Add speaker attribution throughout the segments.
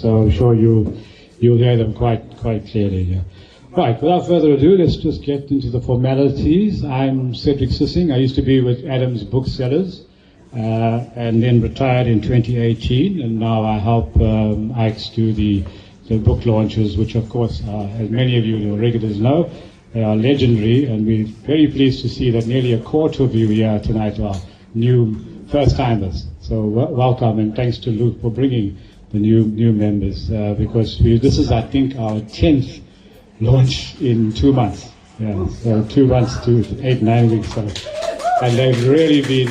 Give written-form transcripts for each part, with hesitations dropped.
Speaker 1: So I'm sure you'll hear them quite clearly here. Right, without further ado, let's just get into the formalities. I'm Cedric Sissing. I used to be with Adams Booksellers, and then retired in 2018, and now I help Ike's do the book launches, which of course, as many of you regulars know, they are legendary, and we're very pleased to see that nearly a quarter of you here tonight are new first-timers. So welcome, and thanks to Luke for bringing the new members, because this is, I think, our 10th launch in 2 months. Yeah, so 2 months to 8-9 weeks. So, and they've really been,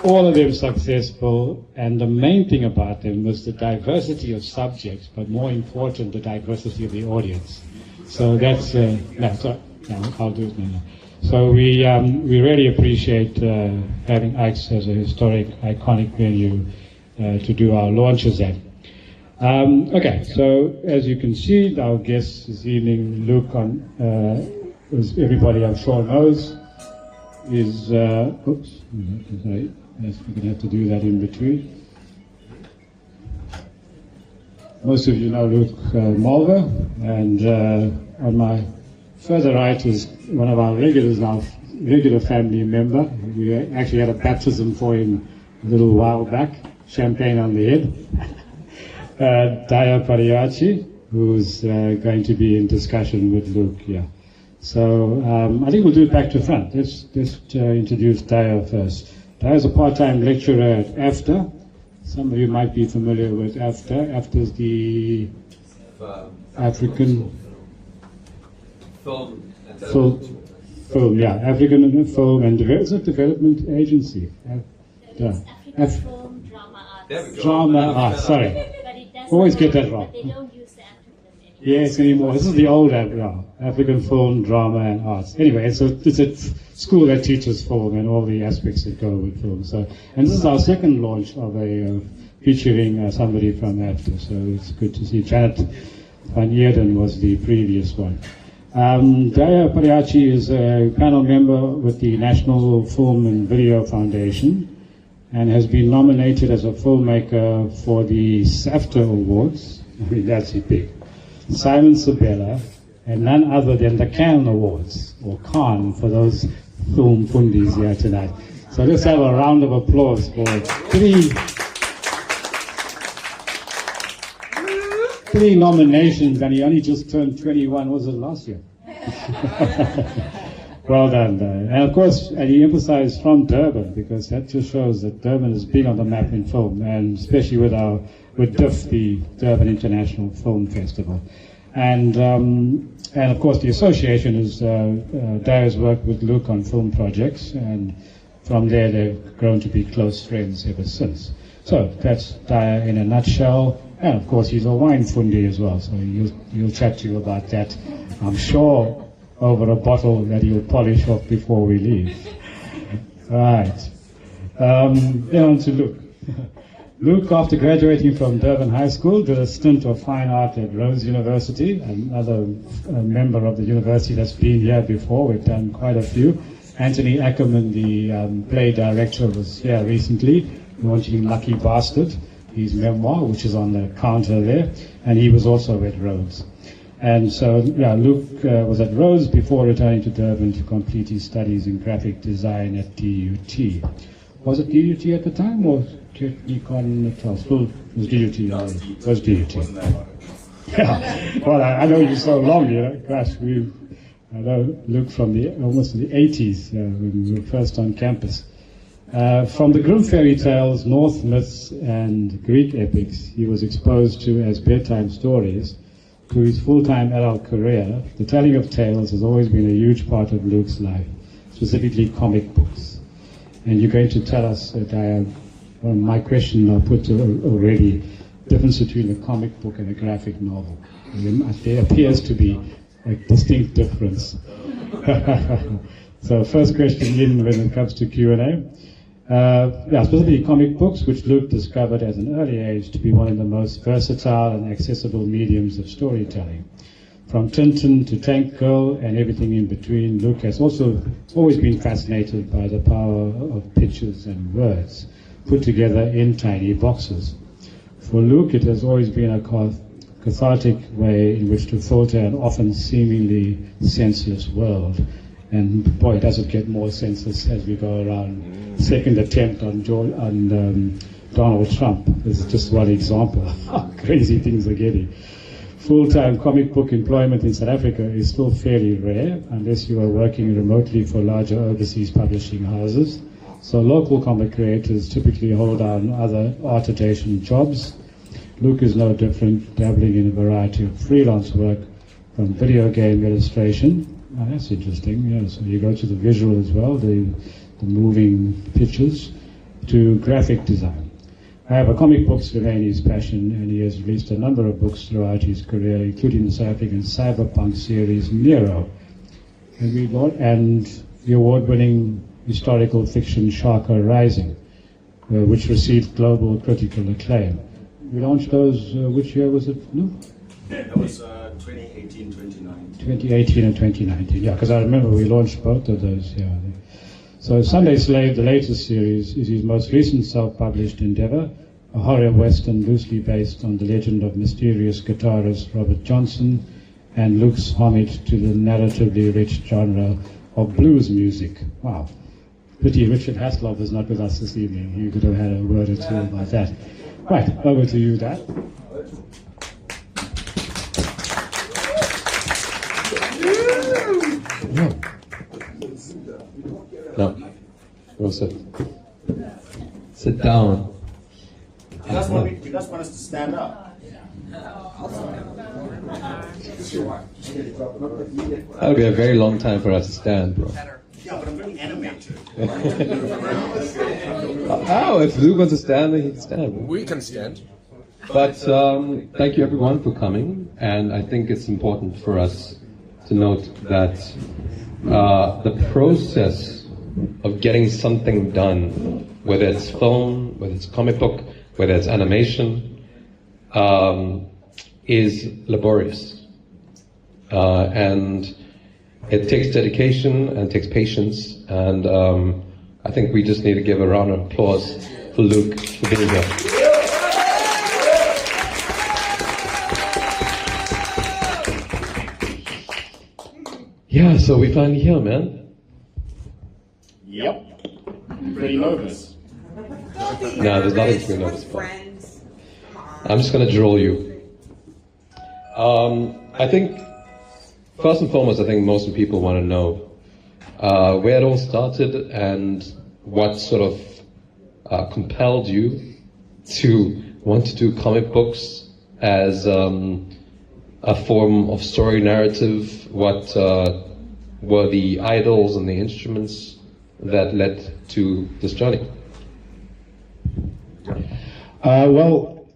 Speaker 1: all of them successful, and the main thing about them was the diversity of subjects, but more important, the diversity of the audience. So that's, I'll do it now. So we really appreciate having Ike's as a historic, iconic venue to do our launches at. Okay, so as you can see, our guest this evening, Luke, as everybody I'm sure knows, is, sorry, yes, we're going to have to do that in between. Most of you know Luke Mulver, and on my further right is one of our regulars, our regular family member. We actually had a baptism for him a little while back, champagne on the head. Dayakar Padayachee, who's going to be in discussion with Luke here. So I think we'll do it back to front. Let's introduce Daya first. Daya is a part-time lecturer at AFTA. Some of you might be familiar with AFTA. AFTA is the African
Speaker 2: Film,
Speaker 1: African Film and Development Agency.
Speaker 3: Film, drama, arts.
Speaker 1: Drama arts, sorry. Always get that wrong.
Speaker 3: But they don't use the African anymore.
Speaker 1: Yes, anymore. This is the old African Film, Drama and Arts. Anyway, it's a school that teaches film and all the aspects that go with film. So, and this is our second launch of a featuring somebody from AFTA. So it's good to see. Janet van Eerden was the previous one. Dayakar Padayachee is a panel member with the National Film and Video Foundation, and has been nominated as a filmmaker for the SAFTA Awards. I mean, that's big. Simon Sabella, and none other than the Cannes Awards, or Cannes for those film fundis here tonight. So let's have a round of applause for three nominations, and he only just turned 21, was it last year? Well done, and of course, and he emphasized from Durban, because that just shows that Durban has been on the map in film, and especially with DIF, the Durban International Film Festival, and of course the association is Daya's worked with Luke on film projects, and from there they've grown to be close friends ever since. So that's Daya in a nutshell, and of course he's a wine fundi as well, so he'll chat to you about that, I'm sure, over a bottle that he'll polish off before we leave. Right. Then on to Luke. Luke, after graduating from Durban High School, did a stint of fine art at Rhodes University, another member of the university that's been here before. We've done quite a few. Anthony Ackerman, the play director, was here recently, launching Lucky Bastard, his memoir, which is on the counter there, and he was also at Rhodes. And so, Luke was at Rhodes before returning to Durban to complete his studies in graphic design at DUT. Was it DUT at the time, or Technikon Natal? It was DUT. It was DUT. Yeah. Well, I know you so long, Gosh, I know Luke from almost the 80s, when we were first on campus. From the Grimm fairy tales, Norse myths, and Greek epics, he was exposed to as bedtime stories. To his full-time adult career, the telling of tales has always been a huge part of Luke's life, specifically comic books. And you're going to tell us, Daya, my question I put already, the difference between a comic book and a graphic novel. There appears to be a distinct difference. So first question in when it comes to Q&A. Specifically comic books, which Luke discovered at an early age to be one of the most versatile and accessible mediums of storytelling. From Tintin to Tank Girl and everything in between, Luke has also always been fascinated by the power of pictures and words put together in tiny boxes. For Luke, it has always been a cathartic way in which to filter an often seemingly senseless world. And boy, does it get more senseless as we go around. Second attempt on Donald Trump. This is just one example of how crazy things are getting. Full-time comic book employment in South Africa is still fairly rare unless you are working remotely for larger overseas publishing houses. So local comic creators typically hold down other art adjacent jobs. Luke is no different, dabbling in a variety of freelance work from video game illustration. Oh, that's interesting. Yeah, so you go to the visual as well, the moving pictures, to graphic design. However, comic books remain his passion, and he has released a number of books throughout his career, including the South African cyberpunk series Nero, and the award-winning historical fiction Shaka Rising, which received global critical acclaim. We launched those, which year was it? No?
Speaker 2: That was 2018, 2019.
Speaker 1: 2018 and 2019, yeah, because I remember we launched both of those, yeah. So Sunday Slave, the latest series, is his most recent self-published endeavor, a horror western loosely based on the legend of mysterious guitarist Robert Johnson, and Luke's homage to the narratively rich genre of blues music. Wow. Pity Richard Hasselhoff is not with us this evening. He could have had a word or two about that. Right, over to you, Dad.
Speaker 4: No. Go sit. Sit down.
Speaker 2: You guys want us to stand up?
Speaker 4: That'll be a very long time for us to stand, bro.
Speaker 2: Yeah, but I'm very animated.
Speaker 4: Oh, if Luke wants to stand, then he can stand. Bro.
Speaker 5: We can stand.
Speaker 4: But thank you everyone for coming, and I think it's important for us to note that the process of getting something done, whether it's film, whether it's comic book, whether it's animation, is laborious. And it takes dedication and takes patience, and I think we just need to give a round of applause for Luke for being here. Yeah, so we finally here, man.
Speaker 2: Yep. I'm pretty nervous.
Speaker 4: No, there's nothing to be nervous about. I'm just going to drill you. I think, first and foremost, I think most people want to know where it all started and what sort of compelled you to want to do comic books as a form of story narrative. What were the idols and the instruments that led to this journey?
Speaker 2: Well,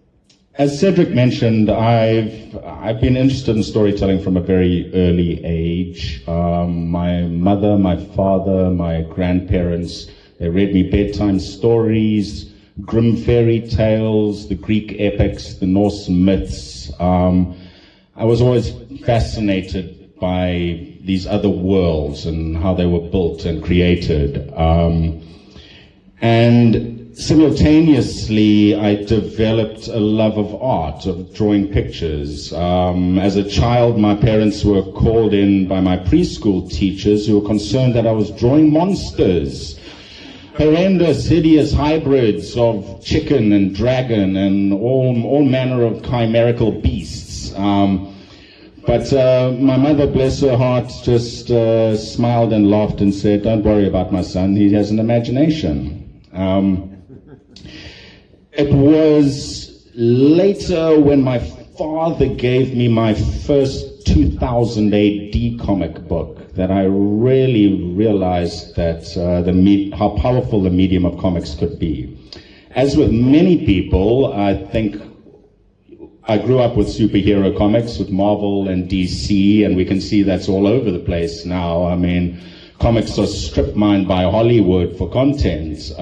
Speaker 2: as Cedric mentioned, I've been interested in storytelling from a very early age. My mother, my father, my grandparents, they read me bedtime stories, grim fairy tales, the Greek epics, the Norse myths. I was always fascinated by these other worlds and how they were built and created. And simultaneously, I developed a love of art, of drawing pictures. As a child, my parents were called in by my preschool teachers who were concerned that I was drawing monsters. Horrendous, hideous hybrids of chicken and dragon and all manner of chimerical beasts. But my mother, bless her heart, just smiled and laughed and said, "Don't worry about my son, he has an imagination." It was later when my father gave me my first 2000 AD comic book that I really realized that how powerful the medium of comics could be. As with many people, I think I grew up with superhero comics, with Marvel and DC, and we can see that's all over the place now. I mean, comics are strip mined by Hollywood for content.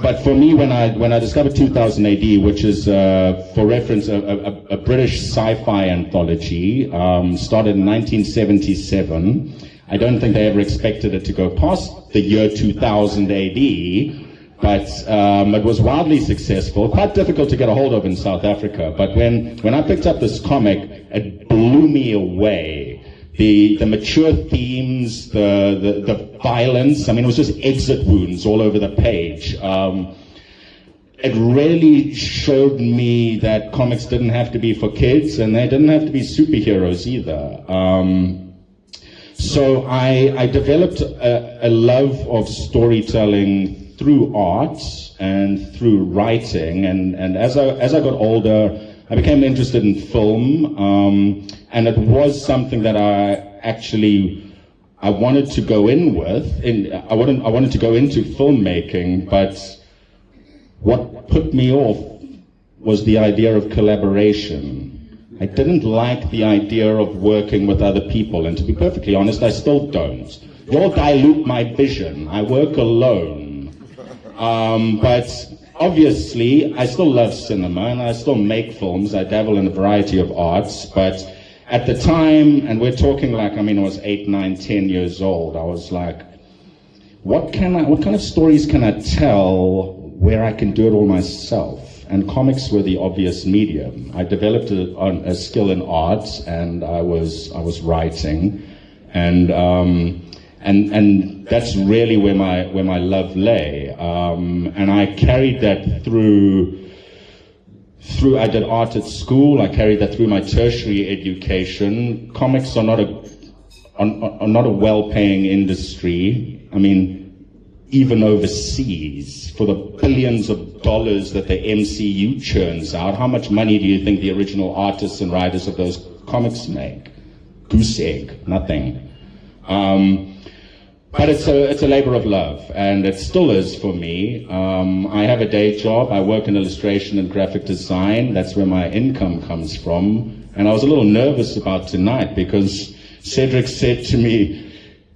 Speaker 2: But for me, when I discovered 2000 AD, which is, for reference, a British sci-fi anthology, started in 1977. I don't think they ever expected it to go past the year 2000 AD. But it was wildly successful, quite difficult to get a hold of in South Africa. But when I picked up this comic, it blew me away. The mature themes, the violence, I mean, it was just exit wounds all over the page. It really showed me that comics didn't have to be for kids, and they didn't have to be superheroes either. So I developed a love of storytelling through art and through writing, and as I got older, I became interested in film, and it was something that I wanted to go in with. I wanted to go into filmmaking, but what put me off was the idea of collaboration. I didn't like the idea of working with other people, and to be perfectly honest, I still don't. You'll dilute my vision. I work alone. But obviously, I still love cinema, and I still make films. I dabble in a variety of arts, but at the time, and we're talking like, I mean, I was 8, 9, 10 years old, I was like, what kind of stories can I tell where I can do it all myself? And comics were the obvious medium. I developed a skill in art, and I was writing, and that's really where my love lay. And I carried that through. I did art at school. I carried that through my tertiary education. Comics are not a well-paying industry. I mean, even overseas, for the billions of dollars that the MCU churns out, how much money do you think the original artists and writers of those comics make? Goose egg, nothing. But it's a labor of love, and it still is for me. I have a day job. I work in illustration and graphic design. That's where my income comes from. And I was a little nervous about tonight because Cedric said to me,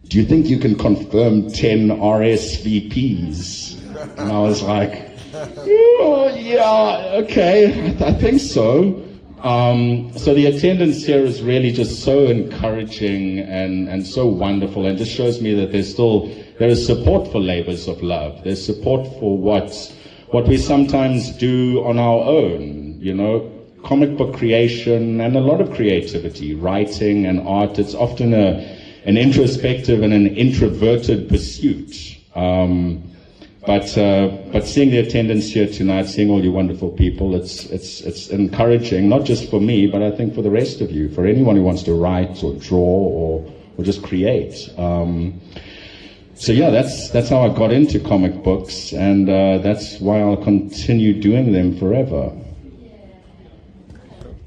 Speaker 2: "Do you think you can confirm 10 RSVPs?" And I was like, "Oh, yeah, okay, I think so." So the attendance here is really just so encouraging and so wonderful, and just shows me that there is support for labors of love. There's support for what we sometimes do on our own, you know, comic book creation and a lot of creativity, writing and art. It's often an introspective and an introverted pursuit. But seeing the attendance here tonight, seeing all you wonderful people, it's encouraging, not just for me, but I think for the rest of you, for anyone who wants to write or draw or just create. So yeah, that's how I got into comic books, and that's why I'll continue doing them forever.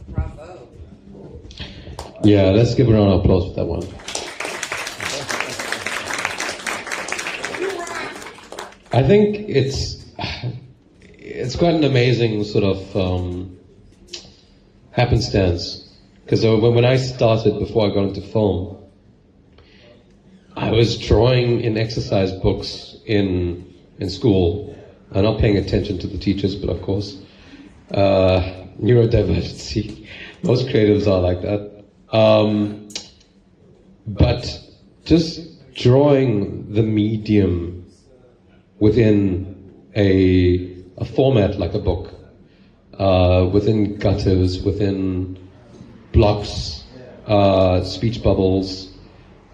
Speaker 5: Bravo.
Speaker 4: Yeah, let's give a round of applause for that one. I think it's quite an amazing sort of happenstance, because when I started, before I got into film, I was drawing in exercise books in school, not paying attention to the teachers, but of course, neurodiversity. Most creatives are like that. But just drawing the medium within a format like a book, within gutters, within blocks, speech bubbles,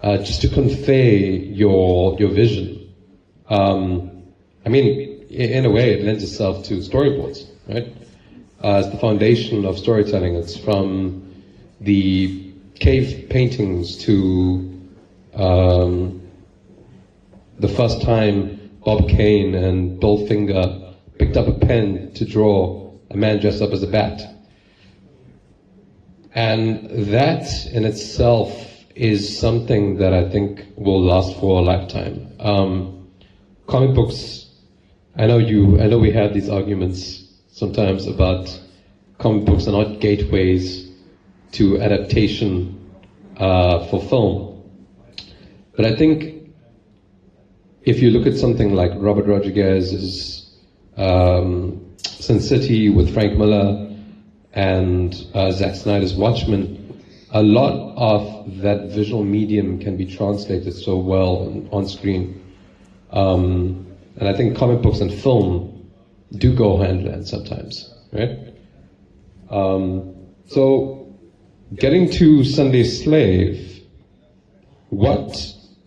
Speaker 4: just to convey your vision. I mean, in a way, it lends itself to storyboards, right? It's the foundation of storytelling. It's from the cave paintings to the first time Bob Kane and Bill Finger picked up a pen to draw a man dressed up as a bat. And that in itself is something that I think will last for a lifetime. Comic books, I know we have these arguments sometimes about comic books are not gateways to adaptation for film. But I think if you look at something like Robert Rodriguez's Sin City with Frank Miller and Zack Snyder's Watchmen, a lot of that visual medium can be translated so well on screen. And I think comic books and film do go hand in hand sometimes, right? So, getting to Sunday Slave, what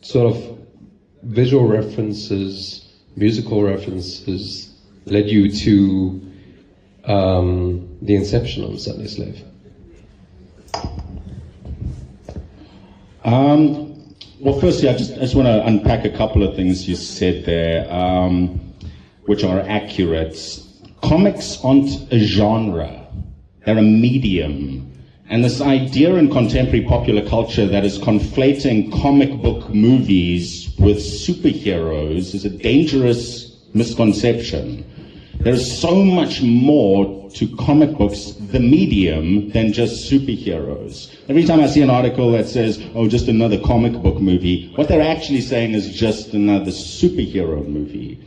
Speaker 4: sort of visual references, musical references led you to the inception of Sunday Slave?
Speaker 2: Well, firstly, I just want to unpack a couple of things you said there, which are accurate. Comics aren't a genre, they're a medium. And this idea in contemporary popular culture that is conflating comic book movies with superheroes is a dangerous misconception. There's so much more to comic books, the medium, than just superheroes. Every time I see an article that says, oh, just another comic book movie, what they're actually saying is just another superhero movie.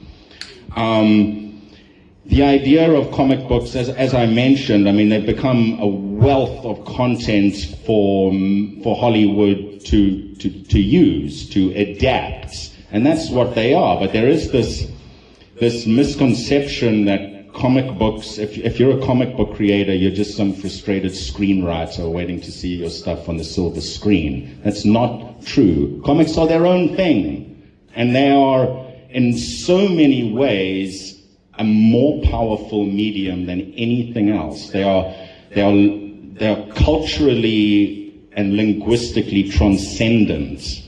Speaker 2: The idea of comic books, as I mentioned, I mean, they've become a wealth of content for Hollywood to use, to adapt. And that's what they are. But there is this misconception that comic books, if you're a comic book creator, you're just some frustrated screenwriter waiting to see your stuff on the silver screen. That's not true. Comics are their own thing. And they are, in so many ways, a more powerful medium than anything else. They are culturally and linguistically transcendent.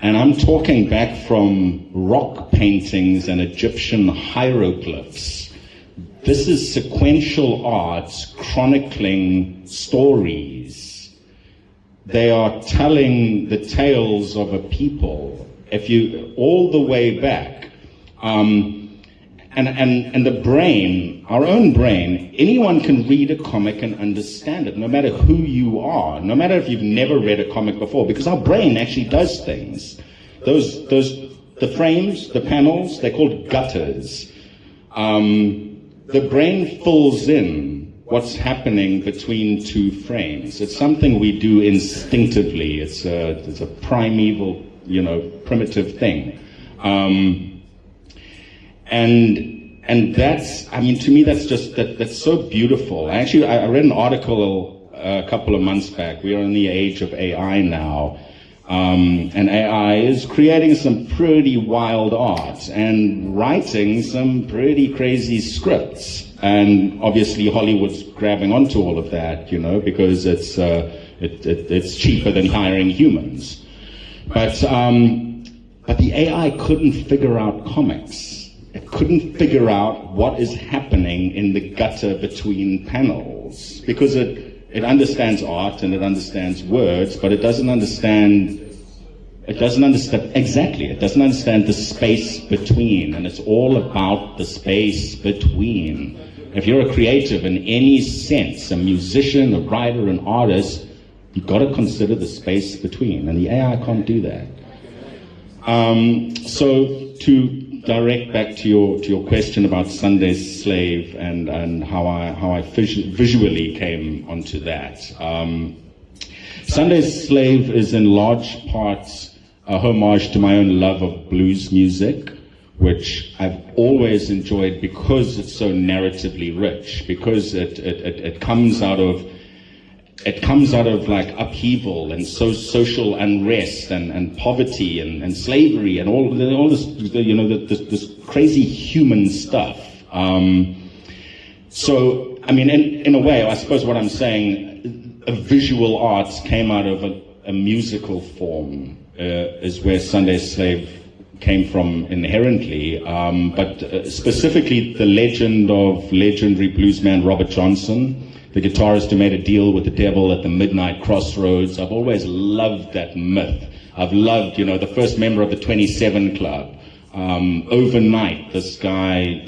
Speaker 2: And I'm talking back from rock paintings and Egyptian hieroglyphs. This is sequential art chronicling stories. They are telling the tales of a people. If you, all the way back, and the brain, our own brain, anyone can read a comic and understand it, no matter who you are, no matter if you've never read a comic before, because our brain actually does things. The frames, the panels, they're called gutters. The brain fills in what's happening between two frames. It's something we do instinctively. It's a primeval, primitive thing. And that's, I mean, to me, that's so beautiful. Actually, I read an article a couple of months back. We are in the age of AI now. And AI is creating some pretty wild art and writing some pretty crazy scripts. And obviously Hollywood's grabbing onto all of that, because it's cheaper than hiring humans. But the AI couldn't figure out comics. It couldn't figure out what is happening in the gutter between panels, because it understands art and it understands words, but it doesn't understand the space between, and it's all about the space between. If you're a creative in any sense, a musician, a writer, an artist, you've got to consider the space between, and the AI can't do that. So to direct back to your question about Sunday Slave and how I visually came onto that. Sunday Slave is in large parts a homage to my own love of blues music, which I've always enjoyed because it's so narratively rich, because it comes out of like upheaval and social unrest and poverty and slavery and all this, this crazy human stuff. So, I mean, in a way, I suppose what I'm saying, a visual art came out of a musical form, is where Sunday Slave came from inherently, but specifically the legend of legendary bluesman Robert Johnson, the guitarist who made a deal with the devil at the midnight crossroads. I've always loved that myth. I've loved, the first member of the 27 Club. Overnight, this guy,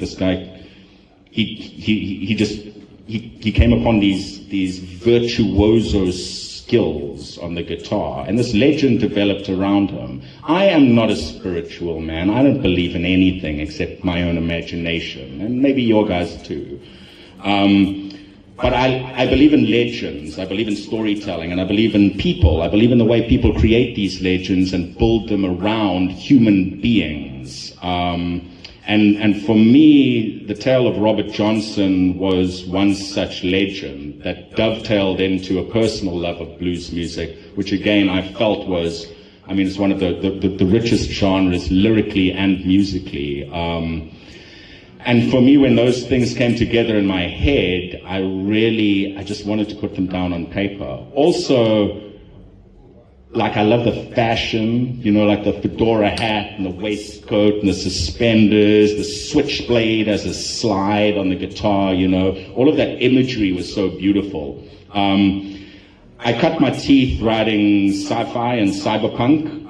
Speaker 2: he came upon these virtuoso skills on the guitar, and this legend developed around him. I am not a spiritual man. I don't believe in anything except my own imagination, and maybe your guys too. But I believe in legends, I believe in storytelling, and I believe in people. I believe in the way people create these legends and build them around human beings. And for me, the tale of Robert Johnson was one such legend that dovetailed into a personal love of blues music, which again I felt was, I mean, it's one of the richest genres lyrically and musically. And for me, when those things came together in my head, I just wanted to put them down on paper. Also, like, I love the fashion, you know, like the fedora hat and the waistcoat and the suspenders, the switchblade as a slide on the guitar, you know. All of that imagery was so beautiful. I cut my teeth writing sci-fi and cyberpunk,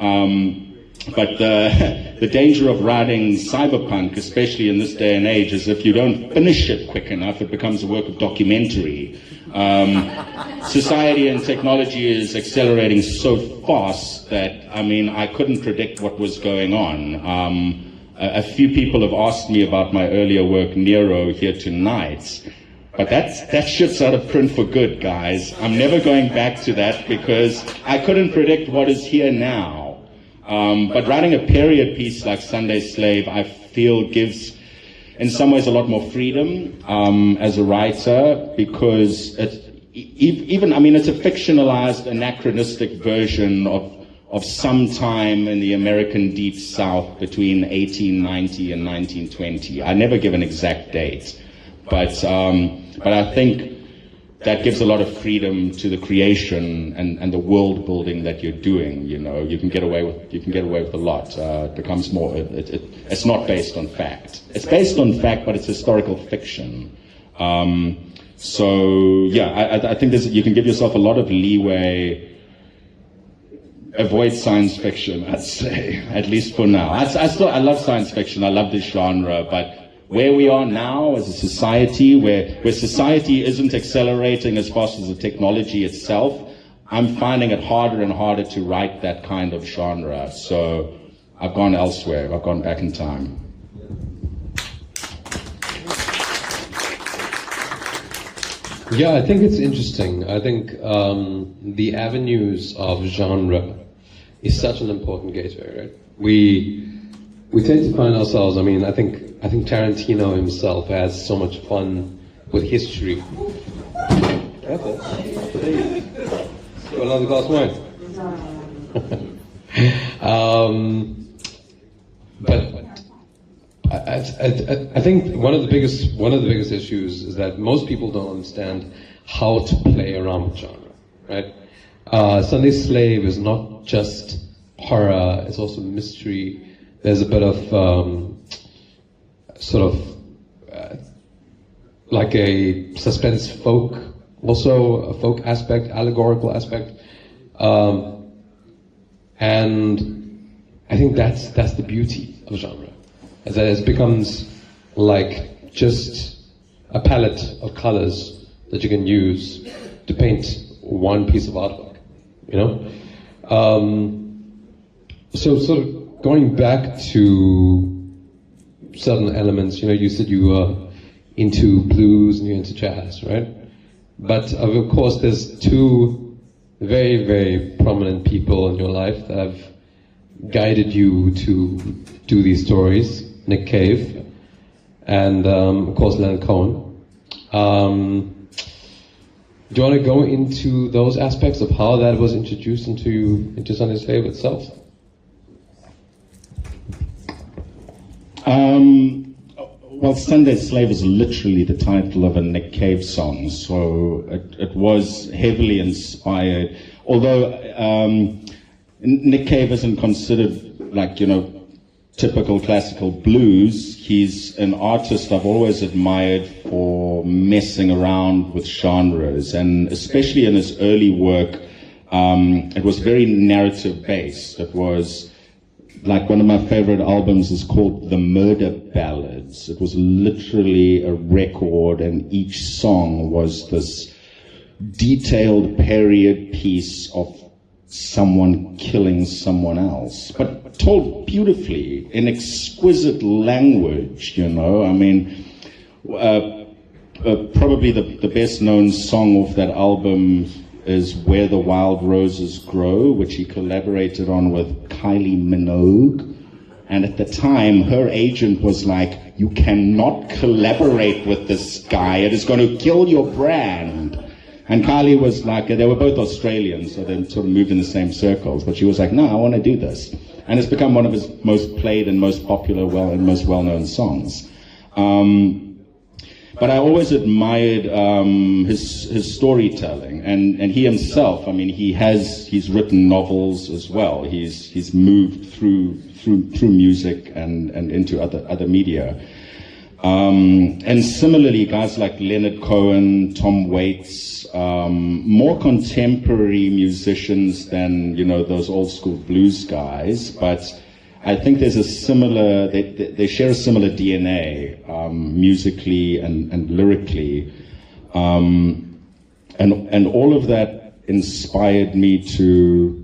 Speaker 2: but the danger of writing cyberpunk, especially in this day and age, is if you don't finish it quick enough, it becomes a work of documentary. Society and technology is accelerating so fast that, I mean, I couldn't predict what was going on. A few people have asked me about my earlier work, Nero, here tonight. But that shit's out of print for good, guys. I'm never going back to that because I couldn't predict what is here now. But writing a period piece like Sunday Slave, I feel gives, in some ways, a lot more freedom as a writer, because even, I mean, it's a fictionalized, anachronistic version of some time in the American Deep South between 1890 and 1920. I never give an exact date, but I think that gives a lot of freedom to the creation and the world building that you're doing. You know, you can get away with a lot. It becomes more. It's not based on fact. It's based on fact, but it's historical fiction. So yeah, I think you can give yourself a lot of leeway. Avoid science fiction, I'd say, at least for now. I love science fiction. I love this genre, but where we are now as a society, where society isn't accelerating as fast as the technology itself, I'm finding it harder and harder to write that kind of genre. So I've gone elsewhere. I've gone back in time.
Speaker 4: Yeah, I think it's interesting. I think the avenues of genre is such an important gateway, right? We tend to find ourselves, I mean, I think Tarantino himself has so much fun with history. Careful. Got another glass of wine. But I think one of the biggest issues is that most people don't understand how to play around with genre, right? Sunday Slave is not just horror; it's also mystery. There's a bit of like a suspense folk, also a folk aspect, allegorical aspect, and I think that's the beauty of genre, is that it becomes like just a palette of colors that you can use to paint one piece of artwork, you know. So sort of going back to certain elements, you know, you said you were into blues and you're into jazz, right? But of course, there's two very, very prominent people in your life that have guided you to do these stories: Nick Cave and, of course, Leonard Cohen. Do you want to go into those aspects of how that was introduced into Sunday Slave itself?
Speaker 2: Well, Sunday Slave is literally the title of a Nick Cave song, so it was heavily inspired. Although Nick Cave isn't considered, like, you know, typical classical blues, he's an artist I've always admired for messing around with genres, and especially in his early work, it was very narrative based. It was, like, one of my favorite albums is called The Murder Ballads. It was literally a record, and each song was this detailed period piece of someone killing someone else, but told beautifully in exquisite language, you know. I mean, probably the best known song off that album is Where the Wild Roses Grow, which he collaborated on with Kylie Minogue. And at the time, her agent was like, you cannot collaborate with this guy. It is going to kill your brand. And Kylie was like, they were both Australians, so they sort of moved in the same circles. But she was like, no, I want to do this. And it's become one of his most played and most popular, and most well-known songs. But I always admired his storytelling, and he himself. I mean, he's written novels as well. He's moved through music and into other media. And similarly, guys like Leonard Cohen, Tom Waits, more contemporary musicians than, those old school blues guys, but I think there's a similar, they share a similar DNA, musically and lyrically. And all of that inspired me to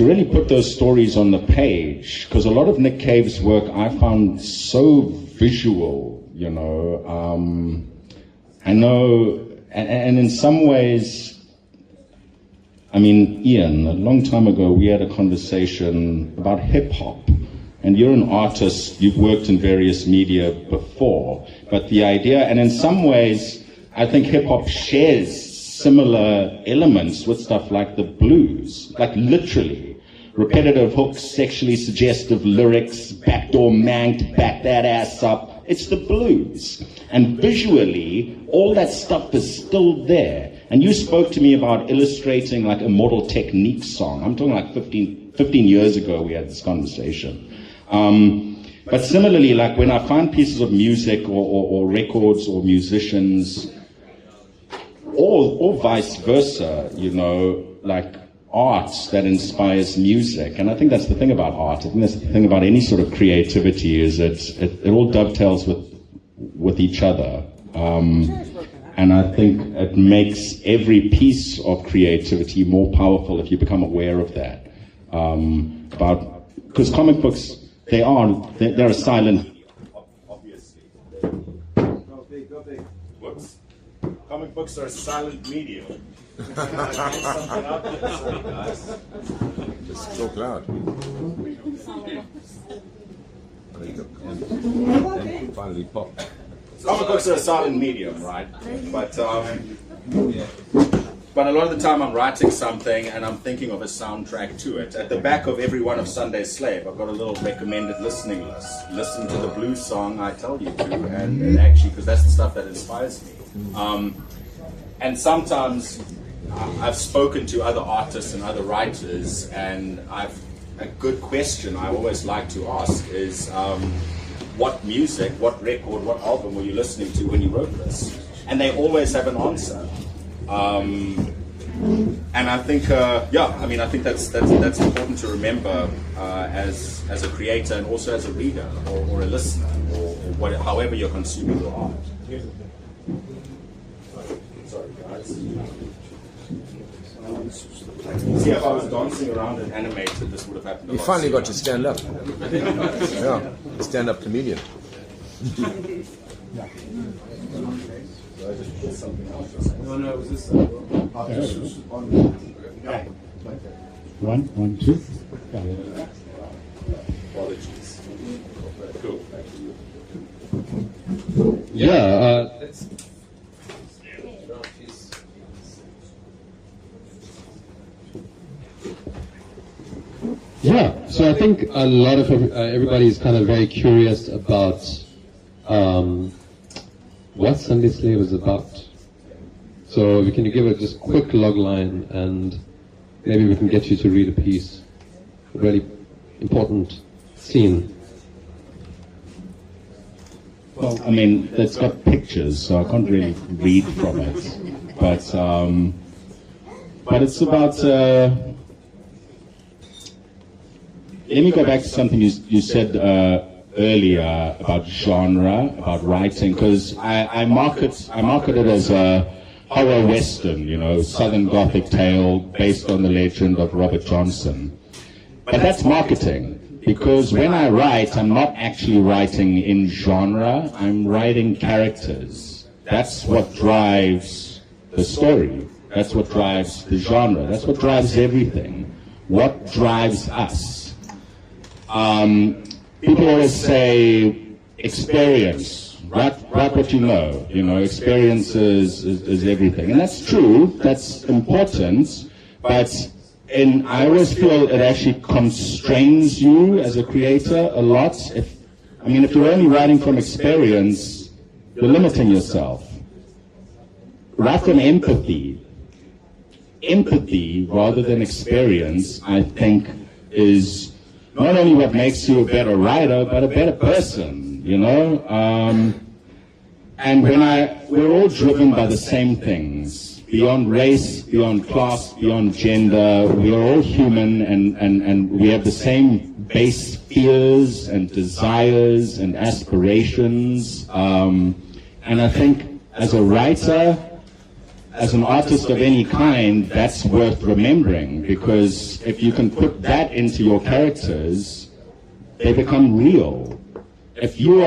Speaker 2: really put those stories on the page, because a lot of Nick Cave's work I found so visual, I know, and in some ways, I mean, Ian, a long time ago we had a conversation about hip-hop, and you're an artist, you've worked in various media before, but the idea, and in some ways, I think hip-hop shares similar elements with stuff like the blues, like literally. Repetitive hooks, sexually suggestive lyrics, backdoor mank, back that ass up. It's the blues. And visually, all that stuff is still there. And you spoke to me about illustrating like a Mortal Technique song. I'm talking like 15 years ago we had this conversation. But similarly, like when I find pieces of music or records or musicians, or vice versa, like art that inspires music. And I think that's the thing about art. I think that's the thing about any sort of creativity, is it all dovetails with each other. And I think it makes every piece of creativity more powerful if you become aware of that. Because comic books, they're a silent, obviously.
Speaker 5: Go big. Whoops. Comic books are a silent medium. Something up there, sorry guys.
Speaker 6: Just talk loud. Finally pop.
Speaker 5: Comic books are a silent medium, right? But a lot of the time I'm writing something and I'm thinking of a soundtrack to it. At the back of every one of Sunday's Slave, I've got a little recommended listening list. Listen to the blues song I tell you to, and actually, because that's the stuff that inspires me. And sometimes I've spoken to other artists and other writers, and a good question I always like to ask is, what music, what record, what album were you listening to when you wrote this? And they always have an answer. And I think, I think that's important to remember as a creator and also as a reader or a listener or however you're consuming your art. Sorry, guys. See, if I was dancing around and animated, this would have happened a lot.
Speaker 6: You finally got to
Speaker 5: sooner.
Speaker 6: stand up. Yeah, stand-up comedian.
Speaker 5: So I just put something else.
Speaker 7: No, it was this.
Speaker 1: One, two. Got it.
Speaker 5: Apologies. Cool.
Speaker 4: Yeah, so I think a lot of everybody is kind of very curious about what Sunday Slave is about. So can you give a just quick log line, and maybe we can get you to read a piece, a really important scene.
Speaker 2: Well, I mean, it's got pictures, so I can't really read from it. But it's about. Let me go back to something you said earlier about genre, about writing, because I market it as a horror western, Southern Gothic tale based on the legend of Robert Johnson. But that's marketing, because when I write, I'm not actually writing in genre, I'm writing characters. That's what drives the story. That's what drives the genre. That's what drives everything. What drives us? People always say experience, write what you know, experience is everything. And that's true, that's important, but I always feel it actually constrains you as a creator a lot. If you're only writing from experience, you're limiting yourself. Write from empathy. Empathy, rather than experience, I think, is not only what makes you a better writer, but a better person, And we're all driven by the same things, beyond race, beyond class, beyond gender. We are all human, and we have the same base fears and desires and aspirations. And I think as a writer, as an artist of any kind, that's worth remembering, because if you can put that into your characters, they become real. If you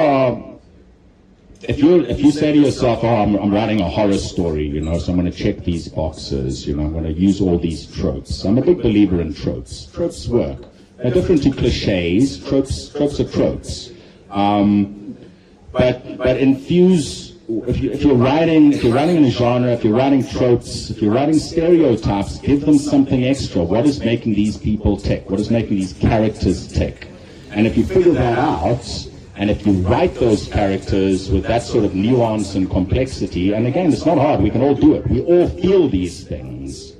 Speaker 2: say to yourself, I'm writing a horror story, so I'm going to check these boxes, I'm going to use all these tropes. I'm a big believer in tropes. Tropes work. They're different to cliches. Tropes are tropes. But infuse. If you're writing in a genre, if you're writing tropes, if you're writing stereotypes, give them something extra. What is making these people tick? What is making these characters tick? And if you figure that out, and if you write those characters with that sort of nuance and complexity, and again, it's not hard, we can all do it. We all feel these things.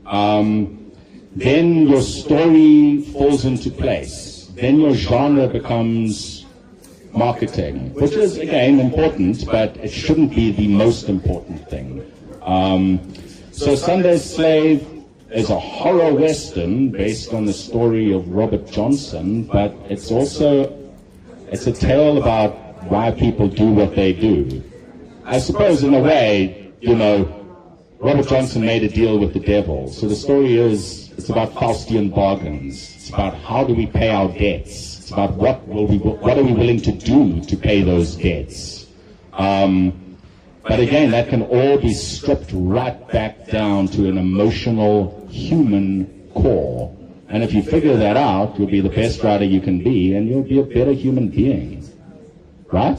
Speaker 2: Then your story falls into place. Then your genre becomes marketing, which is, again, important, but it shouldn't be the most important thing. So Sunday's Slave is a horror western based on the story of Robert Johnson, but it's a tale about why people do what they do. I suppose, in a way, Robert Johnson made a deal with the devil. So the story it's about Faustian bargains. It's about how do we pay our debts. It's about what are we willing to do to pay those debts. But again, that can all be stripped right back down to an emotional human core. And if you figure that out, you'll be the best writer you can be, and you'll be a better human being. Right?